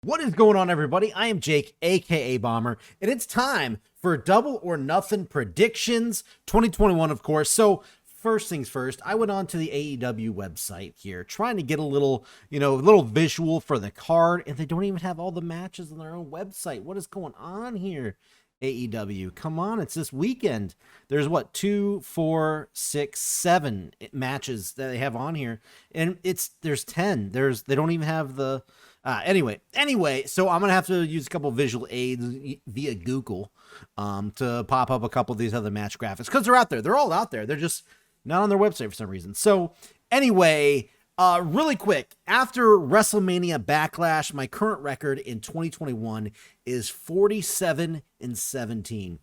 What is going on, everybody? I am Jake, aka Bomber, and it's time for Double or Nothing predictions 2021, of course. So first things first, I went on to the AEW website here trying to get a little, little visual for the card, and they don't even have all the matches on their own website. What is going on here? AEW, come on, it's this weekend. There's what, 2, 4, 6, 7 matches that they have on here, and there's 10. They don't even have the anyway, so I'm gonna have to use a couple visual aids via Google to pop up a couple of these other match graphics, because they're out there. They're all out there. They're just not on their website for some reason. So anyway, really quick, after WrestleMania Backlash, my current record in 2021 is 47-17.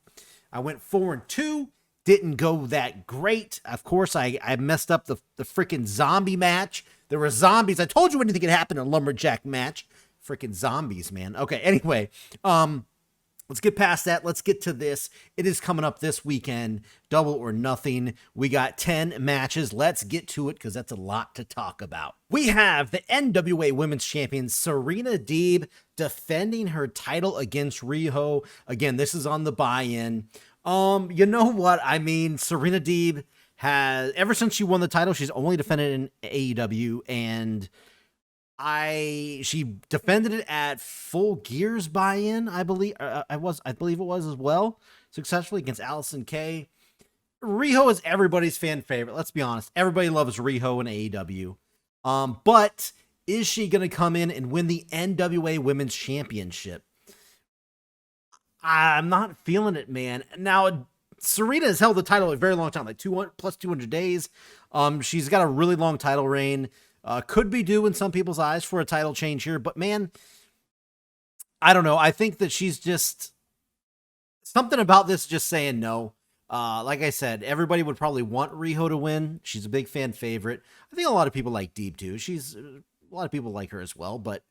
I went 4-2. Didn't go that great. Of course, I messed up the freaking zombie match. There were zombies. I told you anything could happen in a lumberjack match. Freaking zombies, man. Okay, anyway, let's get past that. Let's get to this. It is coming up this weekend, Double or Nothing. We got 10 matches. Let's get to it because that's a lot to talk about. We have the NWA Women's Champion, Serena Deeb, defending her title against Riho. Again, this is on the buy-in. You know what? I mean, Serena Deeb has, ever since she won the title, she's only defended in AEW, and she defended it at Full Gear's buy-in, I believe. I believe it was as well, successfully against Allison Kay. Riho is everybody's fan favorite. Let's be honest. Everybody loves Riho in AEW. But is she going to come in and win the NWA Women's Championship? I'm not feeling it, man. Now, Serena has held the title a very long time, like 200 days. She's got a really long title reign. Could be due in some people's eyes for a title change here, but man, I don't know. I think that she's just something about this just saying no. Like I said, everybody would probably want Riho to win. She's a big fan favorite. I think a lot of people like Deeb too. A lot of people like her as well, but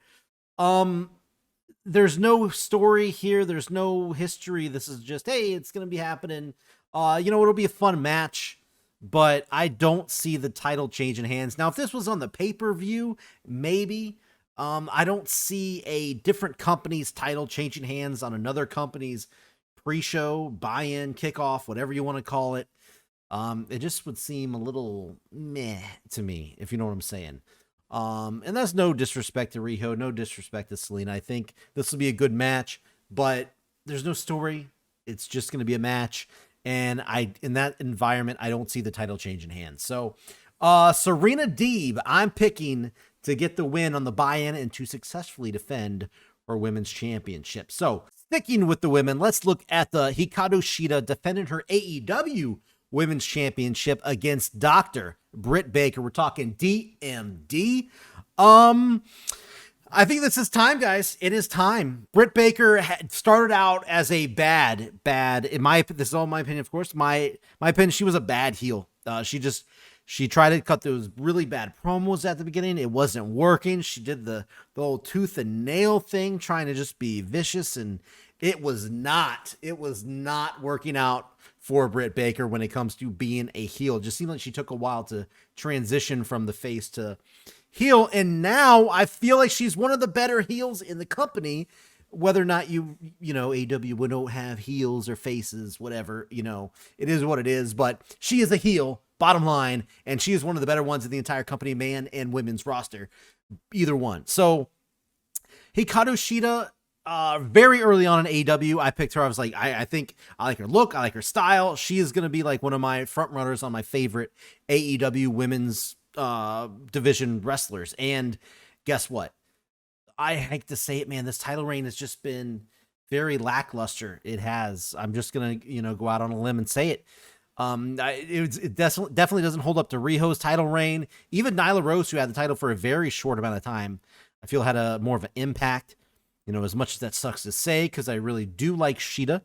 there's no story here. There's no history. This is just, hey, it's going to be happening. It'll be a fun match, but I don't see the title changing hands. Now, if this was on the pay-per-view, maybe. I don't see a different company's title changing hands on another company's pre-show, buy-in, kickoff, whatever you want to call it. It just would seem a little meh to me, if you know what I'm saying. And that's no disrespect to Riho, no disrespect to Selena. I think this will be a good match, but there's no story. It's just going to be a match. And in that environment, I don't see the title changing hands. So, Serena Deeb, I'm picking to get the win on the buy-in and to successfully defend her women's championship. So, sticking with the women, let's look at the Hikaru Shida defending her AEW Women's Championship against Dr. Britt Baker. We're talking D.M.D. I think this is time, guys. It is time. Britt Baker had started out as a bad, this is all my opinion, of course. My opinion, she was a bad heel. She tried to cut those really bad promos at the beginning. It wasn't working. She did the old tooth and nail thing, trying to just be vicious, and it was not working out for Britt Baker when it comes to being a heel. It just seemed like she took a while to transition from the face to heel, and now I feel like she's one of the better heels in the company. Whether or not AEW would don't have heels or faces, whatever, it is what it is, but she is a heel, bottom line, and she is one of the better ones in the entire company, man and women's roster, either one. So Hikaru Shida, very early on in AEW, I picked her. I was like, I think I like her look. I like her style. She is going to be like one of my front runners on my favorite AEW women's division wrestlers. And guess what? I hate to say it, man, this title reign has just been very lackluster. It has. I'm just going to, go out on a limb and say it. It definitely doesn't hold up to Riho's title reign. Even Nyla Rose, who had the title for a very short amount of time, I feel had a more of an impact. As much as that sucks to say, because I really do like Shida.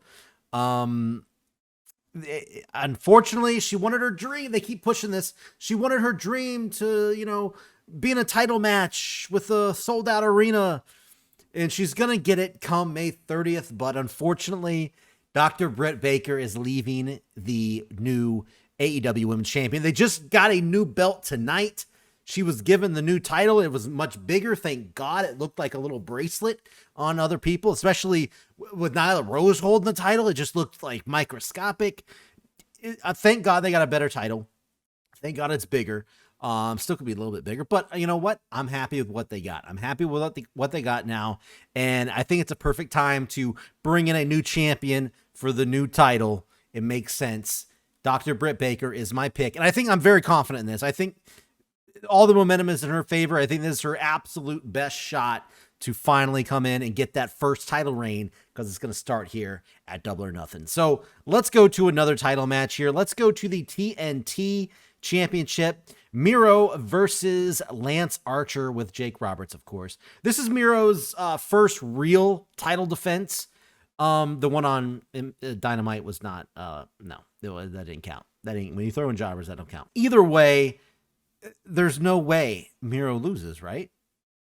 Unfortunately, she wanted her dream. They keep pushing this. She wanted her dream to, be in a title match with a sold out arena. And she's going to get it come May 30th. But unfortunately, Dr. Britt Baker is leaving the new AEW Women's Champion. They just got a new belt tonight. she was given the new title. It was much bigger. Thank God. It looked like a little bracelet on other people, especially with Nyla Rose holding the title. It just looked like microscopic. Thank God they got a better title. Thank God it's bigger. Still could be a little bit bigger, but you know what? I'm happy with what they got. I'm happy with what they got now. And I think it's a perfect time to bring in a new champion for the new title. It makes sense. Dr. Britt Baker is my pick. And I think I'm very confident in this. I think all the momentum is in her favor. I think this is her absolute best shot to finally come in and get that first title reign, because it's going to start here at Double or Nothing. So let's go to another title match here. Let's go to the TNT Championship. Miro versus Lance Archer with Jake Roberts, of course. This is Miro's first real title defense. The one on Dynamite was not, no, that didn't count. That ain't, when you throw in jobbers, that don't count. Either way, there's no way Miro loses, right?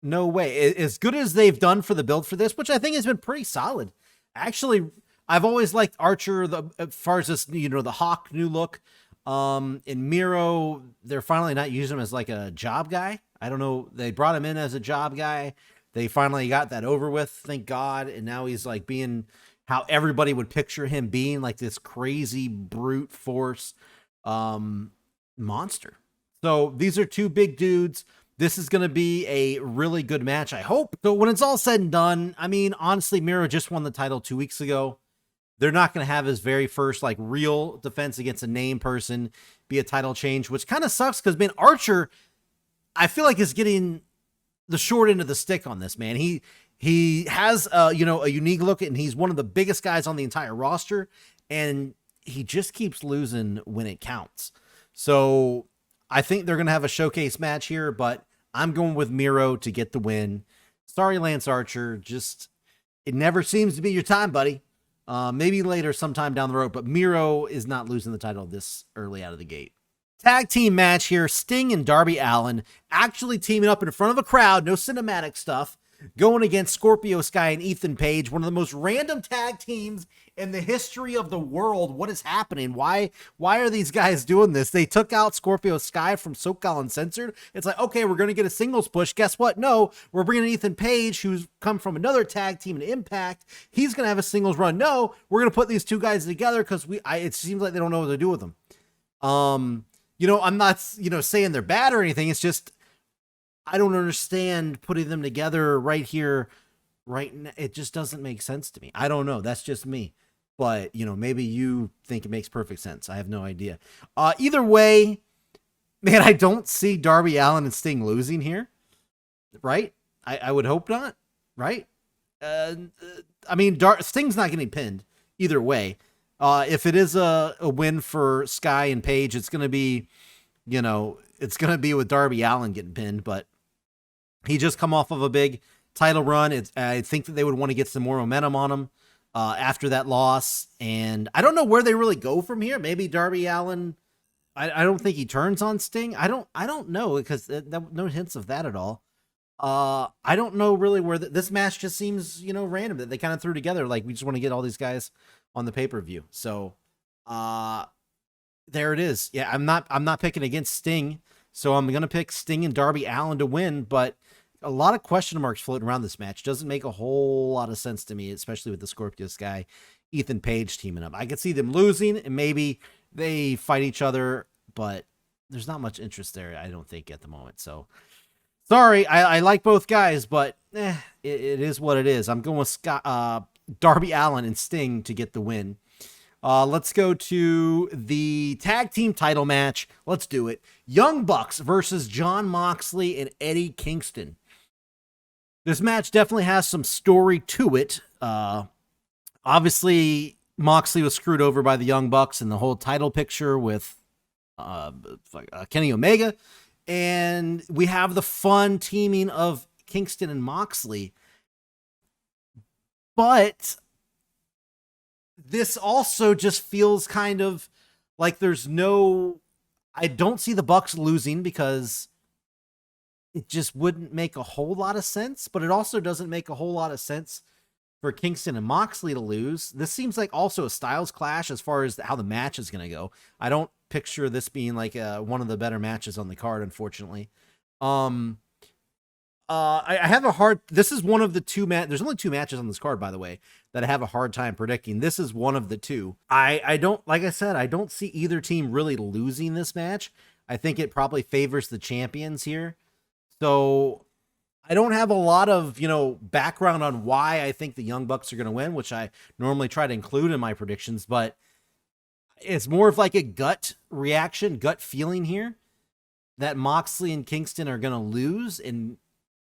No way. As good as they've done for the build for this, which I think has been pretty solid. Actually, I've always liked Archer, as far as this, you know, the Hawk new look. In Miro, they're finally not using him as like a job guy. I don't know. They brought him in as a job guy. They finally got that over with, thank God. And now he's like being how everybody would picture him being, like this crazy brute force monster. So these are two big dudes. This is going to be a really good match, I hope. So when it's all said and done, I mean, honestly, Miro just won the title 2 weeks ago. They're not going to have his very first like real defense against a name person be a title change, which kind of sucks because, man, Archer, I feel like is getting the short end of the stick on this, man. He has a unique look, and he's one of the biggest guys on the entire roster, and he just keeps losing when it counts. So I think they're going to have a showcase match here, but I'm going with Miro to get the win. Sorry, Lance Archer. Just, it never seems to be your time, buddy. Maybe later sometime down the road, but Miro is not losing the title this early out of the gate. Tag team match here. Sting and Darby Allin actually teaming up in front of a crowd. No cinematic stuff. Going against Scorpio Sky and Ethan Page. One of the most random tag teams in the history of the world. What is happening? Why are these guys doing this? They took out Scorpio Sky from SoCal Uncensored. It's like, okay, we're going to get a singles push. Guess what? No, we're bringing in Ethan Page, who's come from another tag team in Impact. He's going to have a singles run. No, we're going to put these two guys together because it seems like they don't know what to do with them. I'm not, saying they're bad or anything. It's just, I don't understand putting them together right here, right now. It just doesn't make sense to me. I don't know. That's just me. But, maybe you think it makes perfect sense. I have no idea. Either way, man, I don't see Darby Allin and Sting losing here. Right? I would hope not. Right? Sting's not getting pinned either way. If it is a win for Sky and Page, it's going to be, it's going to be with Darby Allin getting pinned, but he just come off of a big title run. I think that they would want to get some more momentum on him after that loss. And I don't know where they really go from here. Maybe Darby Allin, I don't think he turns on Sting. I don't know, because no hints of that at all. I don't know really where this match just seems, random, that they kind of threw together. Like, we just want to get all these guys on the pay-per-view. So, there it is. Yeah, I'm not picking against Sting. So I'm going to pick Sting and Darby Allin to win, but a lot of question marks floating around this match. Doesn't make a whole lot of sense to me, especially with the Scorpio Sky, Ethan Page teaming up. I could see them losing and maybe they fight each other, but there's not much interest there, I don't think, at the moment. So sorry, I like both guys, but it is what it is. I'm going with Darby Allin and Sting to get the win. Let's go to the tag team title match. Let's do it. Young Bucks versus Jon Moxley and Eddie Kingston. This match definitely has some story to it. Obviously, Moxley was screwed over by the Young Bucks in the whole title picture with Kenny Omega. And we have the fun teaming of Kingston and Moxley. But this also just feels kind of like I don't see the Bucks losing, because it just wouldn't make a whole lot of sense, but it also doesn't make a whole lot of sense for Kingston and Moxley to lose. This seems like also a styles clash as far as how the match is going to go. I don't picture this being like one of the better matches on the card, unfortunately. I have a hard. This is one of the two There's only 2 matches on this card, by the way, that I have a hard time predicting. This is one of the 2. I don't, like I said, I don't see either team really losing this match. I think it probably favors the champions here. So I don't have a lot of, background on why I think the Young Bucks are going to win, which I normally try to include in my predictions, but it's more of like a gut reaction, gut feeling here that Moxley and Kingston are going to lose. And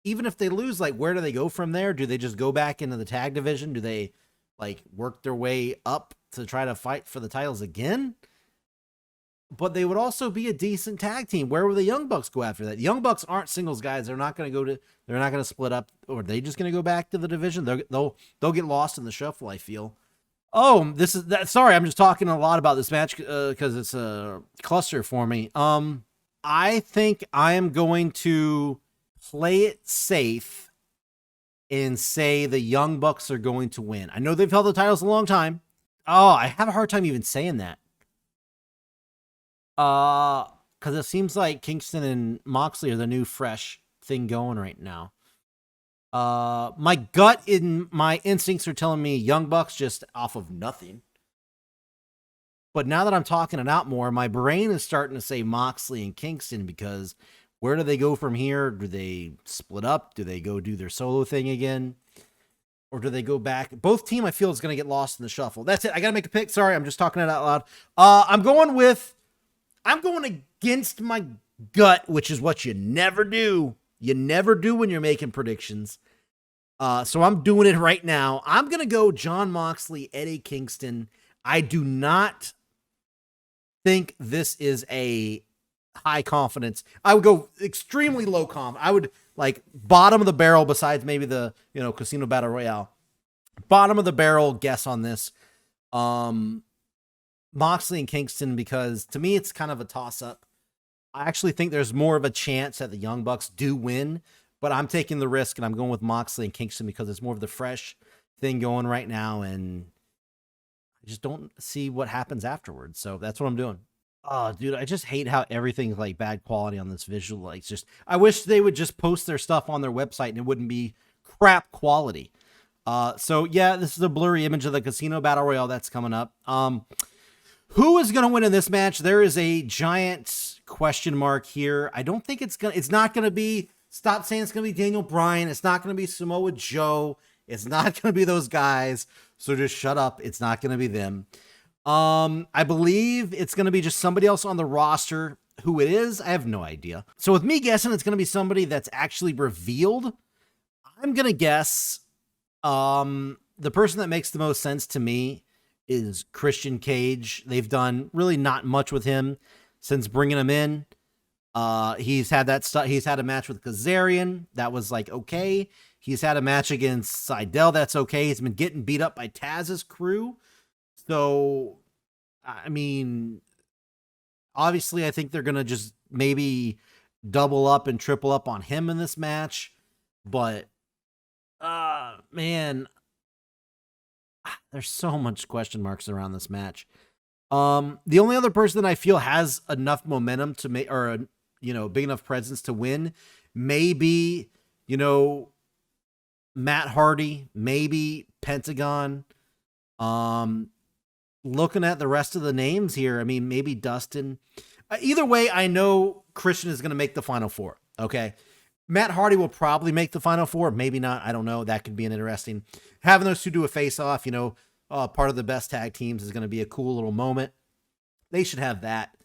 even if they lose, like, where do they go from there? Do they just go back into the tag division? Do they like work their way up to try to fight for the titles again? But they would also be a decent tag team. Where will the Young Bucks go after that? The Young Bucks aren't singles guys. They're not going to they're not going to split up, or are they just going to go back to the division? They'll get lost in the shuffle, I feel. Oh, this is that. Sorry, I'm just talking a lot about this match because it's a cluster for me. I think I am going to play it safe and say the Young Bucks are going to win. I know they've held the titles a long time. Oh, I have a hard time even saying that. Because it seems like Kingston and Moxley are the new fresh thing going right now. My gut and my instincts are telling me Young Bucks just off of nothing. But now that I'm talking it out more, my brain is starting to say Moxley and Kingston, because where do they go from here? Do they split up? Do they go do their solo thing again? Or do they go back? Both team, I feel, is going to get lost in the shuffle. That's it. I got to make a pick. Sorry, I'm just talking it out loud. I'm going against my gut, which is what you never do. You never do when you're making predictions. So I'm doing it right now. I'm going to go Jon Moxley, Eddie Kingston. I do not think this is a high confidence. I would go extremely low confidence. I would like bottom of the barrel, besides maybe the, Casino Battle Royale. Bottom of the barrel guess on this. Moxley and Kingston, because to me it's kind of a toss up. I actually think there's more of a chance that the Young Bucks do win, but I'm taking the risk and I'm going with Moxley and Kingston because it's more of the fresh thing going right now, and I just don't see what happens afterwards. So that's what I'm doing. Oh, dude, I just hate how everything's like bad quality on this visual. Like, I wish they would just post their stuff on their website and it wouldn't be crap quality. So yeah, this is a blurry image of the Casino Battle Royale that's coming up. Who is going to win in this match? There is a giant question mark here. I don't think it's not going to be, stop saying it's going to be Daniel Bryan. It's not going to be Samoa Joe. It's not going to be those guys. So just shut up. It's not going to be them. I believe it's going to be just somebody else on the roster. Who it is, I have no idea. So with me guessing, it's going to be somebody that's actually revealed. I'm going to guess, the person that makes the most sense to me is Christian Cage. They've done really not much with him since bringing him in. He's had he's had a match with Kazarian. That was like, okay. He's had a match against Seidel. That's okay. He's been getting beat up by Taz's crew. So, I mean, obviously I think they're going to just maybe double up and triple up on him in this match. But, man, there's so much question marks around this match. The only other person that I feel has enough momentum to make, or, big enough presence to win, maybe, Matt Hardy, maybe Pentagon. Looking at the rest of the names here, I mean, maybe Dustin. Either way, I know Christian is going to make the Final Four. Okay. Matt Hardy will probably make the Final Four. Maybe not. I don't know. That could be an interesting. Having those two do a face-off, part of the best tag teams is going to be a cool little moment. They should have that.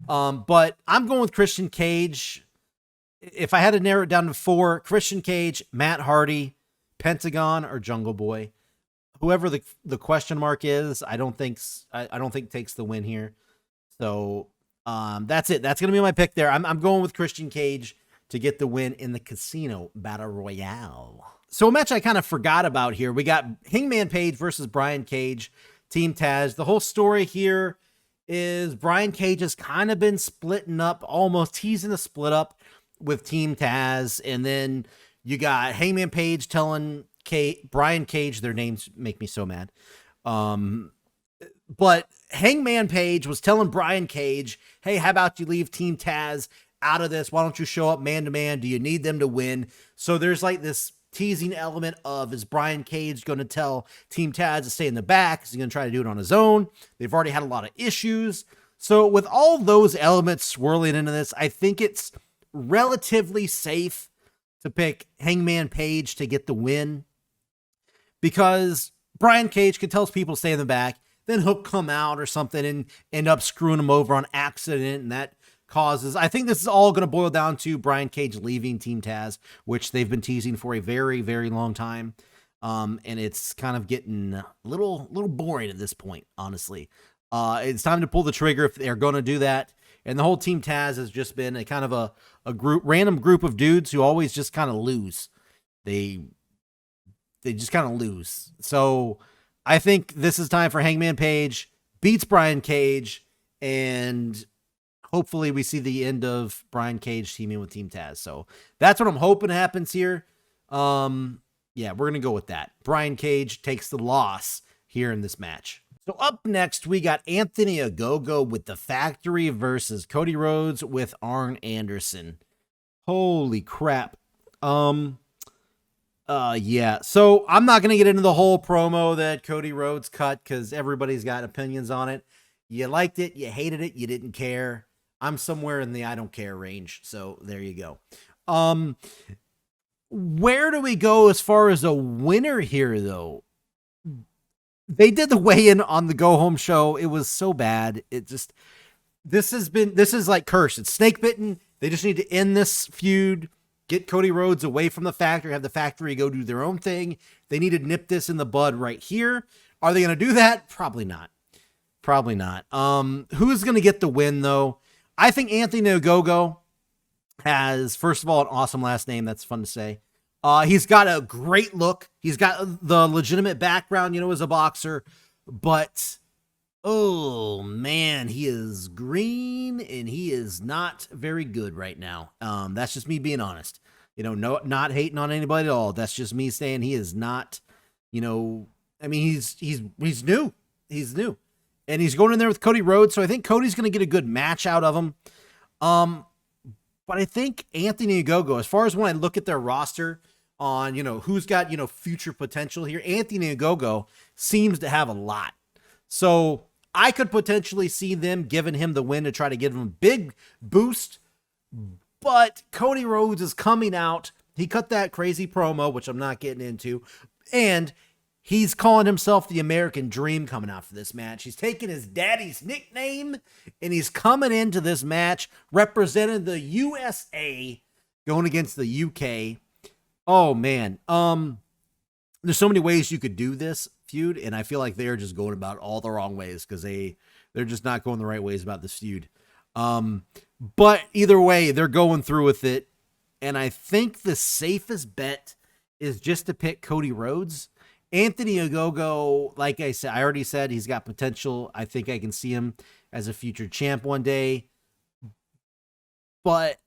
But I'm going with Christian Cage. If I had to narrow it down to 4, Christian Cage, Matt Hardy, Pentagon, or Jungle Boy. Whoever the question mark is, I don't think takes the win here. So that's it. That's gonna be my pick there. I'm going with Christian Cage to get the win in the Casino Battle Royale. So a match I kind of forgot about here. We got Hangman Page versus Brian Cage, Team Taz. The whole story here is Brian Cage has kind of been splitting up, almost teasing a split up with Team Taz, and then you got Hangman Page telling Brian Cage, their names make me so mad. But Hangman Page was telling Brian Cage, hey, how about you leave Team Taz out of this? Why don't you show up man to man? Do you need them to win? So there's like this teasing element of, is Brian Cage going to tell Team Taz to stay in the back? Is he going to try to do it on his own? They've already had a lot of issues. So with all those elements swirling into this, I think it's relatively safe to pick Hangman Page to get the win, because Brian Cage could tell people to stay in the back, then he'll come out or something and end up screwing him over on accident, and that causes, I think this is all going to boil down to Brian Cage leaving Team Taz, which they've been teasing for a very, very long time. And it's kind of getting a little boring at this point, honestly. It's time to pull the trigger if they're going to do that. And the whole Team Taz has just been a kind of a random group of dudes who always just kind of lose. They just kind of lose. So I think this is time for Hangman Page beats Brian Cage, and hopefully we see the end of Brian Cage teaming with Team Taz. So that's what I'm hoping happens here. Yeah, we're going to go with that. Brian Cage takes the loss here in this match. So up next, we got Anthony Ogogo with The Factory versus Cody Rhodes with Arn Anderson. Holy crap. Yeah. So I'm not going to get into the whole promo that Cody Rhodes cut, because everybody's got opinions on it. You liked it, you hated it, you didn't care. I'm somewhere in the I don't care range. So there you go. Where do we go as far as a winner here, though? They did the weigh-in on the Go Home show. It was so bad. It just, this is like cursed. It's snake bitten. They just need to end this feud, get Cody Rhodes away from the factory, have the factory go do their own thing. They need to nip this in the bud right here. Are they going to do that? Probably not. Probably not. Who's going to get the win, though? I think Anthony Ogogo has, first of all, an awesome last name. That's fun to say. He's got a great look. He's got the legitimate background, as a boxer, but oh man, he is green and he is not very good right now. That's just me being honest, not hating on anybody at all. That's just me saying he is not, I mean, he's new, and he's going in there with Cody Rhodes. So I think Cody's going to get a good match out of him. But I think Anthony Ogogo, as far as when I look at their roster on, who's got, future potential here, Anthony Ogogo seems to have a lot. So I could potentially see them giving him the win to try to give him a big boost. But Cody Rhodes is coming out. He cut that crazy promo, which I'm not getting into. And he's calling himself the American Dream coming out for this match. He's taking his daddy's nickname, and he's coming into this match representing the USA, going against the UK. Oh, man. There's so many ways you could do this feud, and I feel like they're just going about all the wrong ways, because they're just not going the right ways about this feud. But either way, they're going through with it, and I think the safest bet is just to pick Cody Rhodes. Anthony Ogogo, like I said, I already said he's got potential. I think I can see him as a future champ one day, but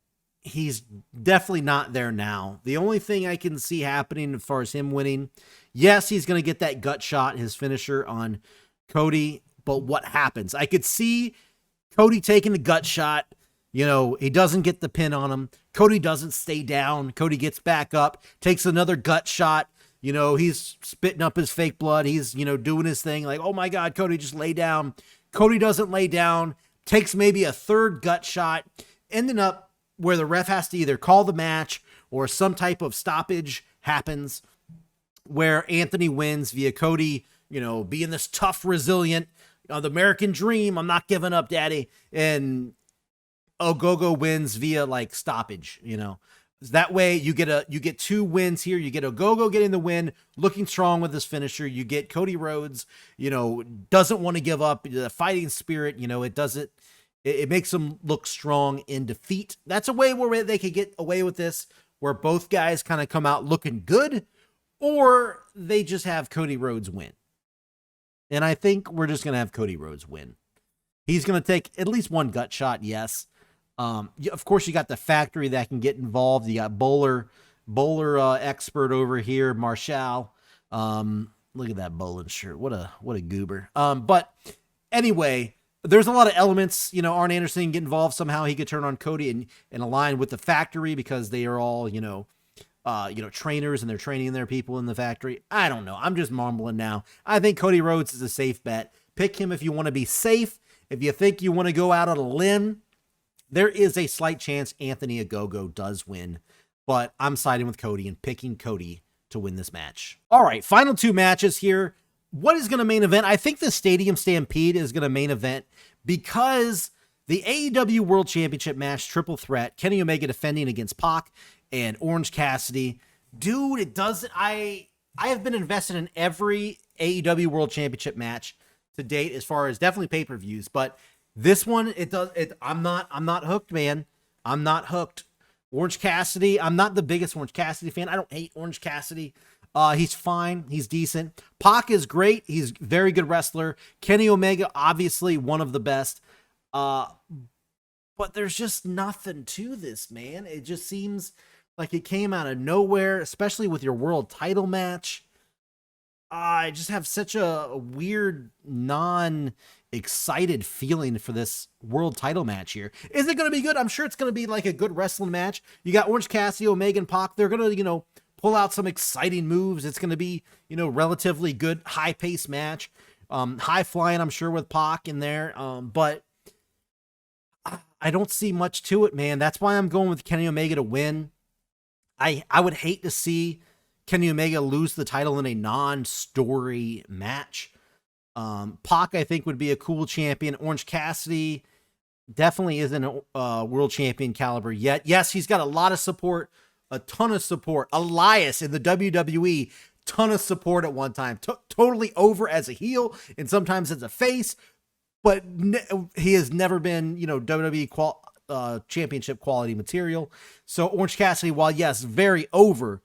he's definitely not there now. The only thing I can see happening as far as him winning, yes, he's going to get that gut shot, his finisher on Cody, but what happens? I could see Cody taking the gut shot. He doesn't get the pin on him. Cody doesn't stay down. Cody gets back up, takes another gut shot. He's spitting up his fake blood. He's, doing his thing like, oh my God, Cody, just lay down. Cody doesn't lay down, takes maybe a third gut shot, ending up where the ref has to either call the match or some type of stoppage happens where Anthony wins via Cody, being this tough, resilient, the American Dream. I'm not giving up, daddy. And Ogogo wins via like stoppage, That way you get two wins here. You get Ogogo getting the win, looking strong with his finisher. You get Cody Rhodes, doesn't want to give up, the fighting spirit, it makes him look strong in defeat. That's a way where they could get away with this, where both guys kind of come out looking good, or they just have Cody Rhodes win. And I think we're just going to have Cody Rhodes win. He's going to take at least one gut shot. Yes. Of course, you got the factory that can get involved. You got bowler expert over here, Marshall. Look at that bowling shirt. What a goober. But anyway, there's a lot of elements, Arn Anderson can get involved somehow. He could turn on Cody and align with the factory because they are all, trainers and they're training their people in the factory. I don't know. I'm just mumbling now. I think Cody Rhodes is a safe bet. Pick him if you want to be safe. If you think you want to go out on a limb, there is a slight chance Anthony Ogogo does win, but I'm siding with Cody and picking Cody to win this match. All right, final 2 matches here. What is going to main event? I think the Stadium Stampede is going to main event because the AEW World Championship match, triple threat, Kenny Omega defending against Pac and Orange Cassidy. Dude, it doesn't. I have been invested in every AEW World Championship match to date, as far as definitely pay-per-views, but this one, I'm not hooked, man. I'm not hooked. Orange Cassidy, I'm not the biggest Orange Cassidy fan. I don't hate Orange Cassidy. He's fine. He's decent. Pac is great. He's a very good wrestler. Kenny Omega, obviously one of the best. But there's just nothing to this, man. It just seems like it came out of nowhere, especially with your world title match. I just have such a weird, non-excited feeling for this world title match here. Is it going to be good? I'm sure it's going to be like a good wrestling match. You got Orange Cassidy, Omega, and Pac. They're going to, pull out some exciting moves. It's going to be, relatively good, high-paced match. High-flying, I'm sure, with Pac in there. But I don't see much to it, man. That's why I'm going with Kenny Omega to win. I would hate to see Kenny Omega lose the title in a non-story match. Pac, I think, would be a cool champion. Orange Cassidy definitely isn't a world champion caliber yet. Yes, he's got a lot of support, a ton of support. Elias in the WWE, ton of support at one time. Totally over as a heel and sometimes as a face, but he has never been, WWE championship quality material. So Orange Cassidy, while yes, very over,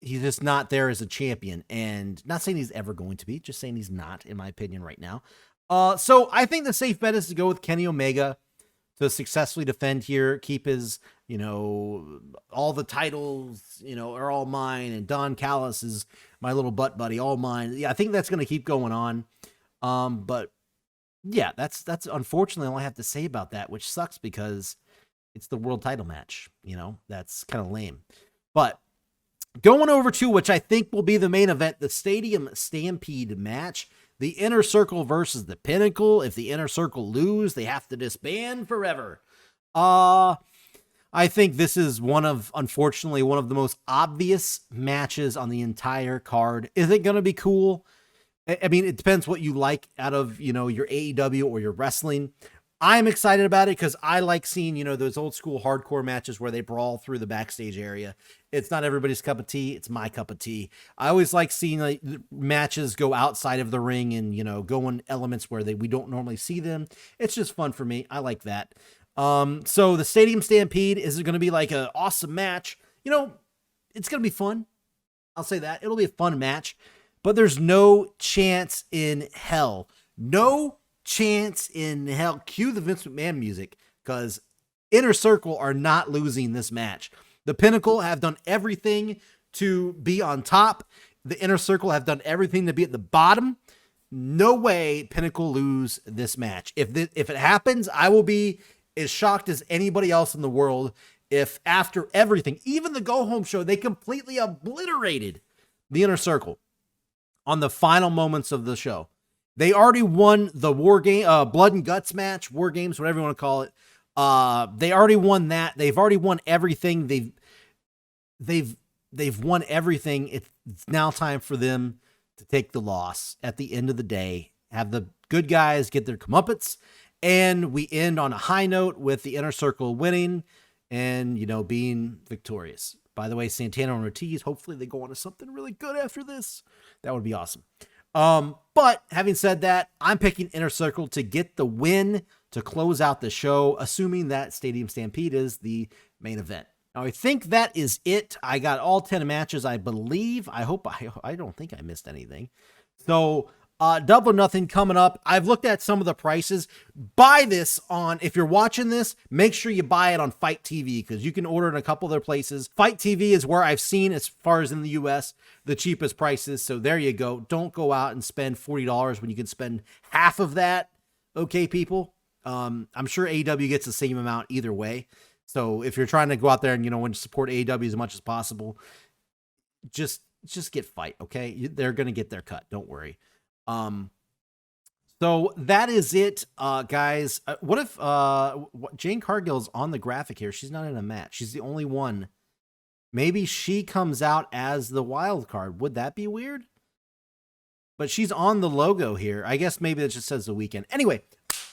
he's just not there as a champion, and not saying he's ever going to be, just saying he's not, in my opinion, right now. So I think the safe bet is to go with Kenny Omega to successfully defend here, keep his, all the titles, are all mine, and Don Callis is my little butt buddy, all mine. Yeah, I think that's going to keep going on. But yeah, that's unfortunately all I have to say about that, which sucks because it's the world title match, that's kind of lame. But going over to, which I think will be the main event, the Stadium Stampede match, the Inner Circle versus the Pinnacle. If the Inner Circle lose, they have to disband forever. I think this is unfortunately, one of the most obvious matches on the entire card. Is it going to be cool? I mean, it depends what you like out of, your AEW or your wrestling. I'm excited about it because I like seeing, those old school hardcore matches where they brawl through the backstage area. It's not everybody's cup of tea. It's my cup of tea. I always like seeing matches go outside of the ring and, go in elements where we don't normally see them. It's just fun for me. I like that. So the Stadium Stampede, is it going to be like an awesome match? It's going to be fun. I'll say that. It'll be a fun match, but there's no chance in hell. No chance in hell. Cue the Vince McMahon music, because Inner Circle are not losing this match. The Pinnacle have done everything to be on top. The Inner Circle have done everything to be at the bottom. No way Pinnacle lose this match. If it happens, I will be as shocked as anybody else in the world if after everything, even the go-home show, they completely obliterated the Inner Circle on the final moments of the show. They already won the War Game, Blood and Guts match, War Games, whatever you want to call it. They already won that. They've already won everything. They've won everything. It's now time for them to take the loss at the end of the day. Have the good guys get their comeuppance, and we end on a high note with the Inner Circle winning and being victorious. By the way, Santana and Ortiz, hopefully they go on to something really good after this. That would be awesome. But having said that, I'm picking Inner Circle to get the win to close out the show, assuming that Stadium Stampede is the main event. Now, I think that is it. I got all 10 matches, I believe. I don't think I missed anything. So, Double or Nothing coming up. I've looked at some of the prices. Buy this if you're watching this, make sure you buy it on Fight TV, because you can order it in a couple other places. Fight TV is where I've seen, as far as in the US, the cheapest prices. So there you go. Don't go out and spend $40 when you can spend half of that okay, people. I'm sure AEW gets the same amount either way. So if you're trying to go out there and, you know, want to support AEW as much as possible, just get fight, okay? They're going to get their cut. Don't worry. So that is it, guys. What if Jane Cargill's on the graphic here? She's not in a match. She's the only one. Maybe she comes out as the wild card. Would that be weird? But she's on the logo here. I guess maybe it just says the weekend. Anyway,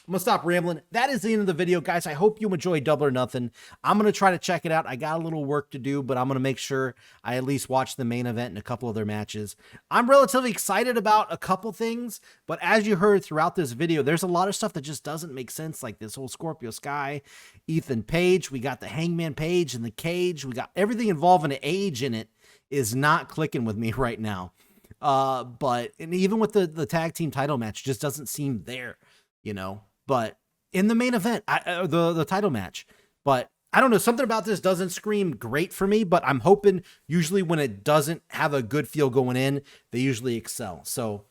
I'm going to stop rambling. That is the end of the video, guys. I hope you enjoyed Double or Nothing. I'm going to try to check it out. I got a little work to do, but I'm going to make sure I at least watch the main event and a couple other matches. I'm relatively excited about a couple things, but as you heard throughout this video, there's a lot of stuff that just doesn't make sense, like this whole Scorpio Sky, Ethan Page. We got the Hangman Page and the cage. We got everything involving an age in it is not clicking with me right now. But and even with the tag team title match, just doesn't seem there, you know. But in the main event, the title match, but I don't know, something about this doesn't scream great for me, but I'm hoping usually when it doesn't have a good feel going in, they usually excel. So,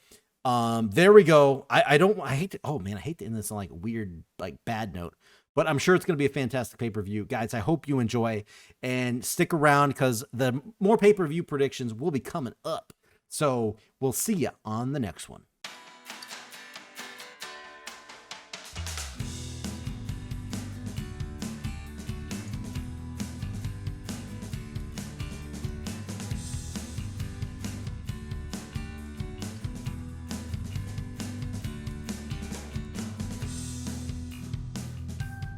there we go. I hate to end this on like a weird, like bad note, but I'm sure it's going to be a fantastic pay-per-view. Guys, I hope you enjoy and stick around because the more pay-per-view predictions will be coming up. So we'll see you on the next one.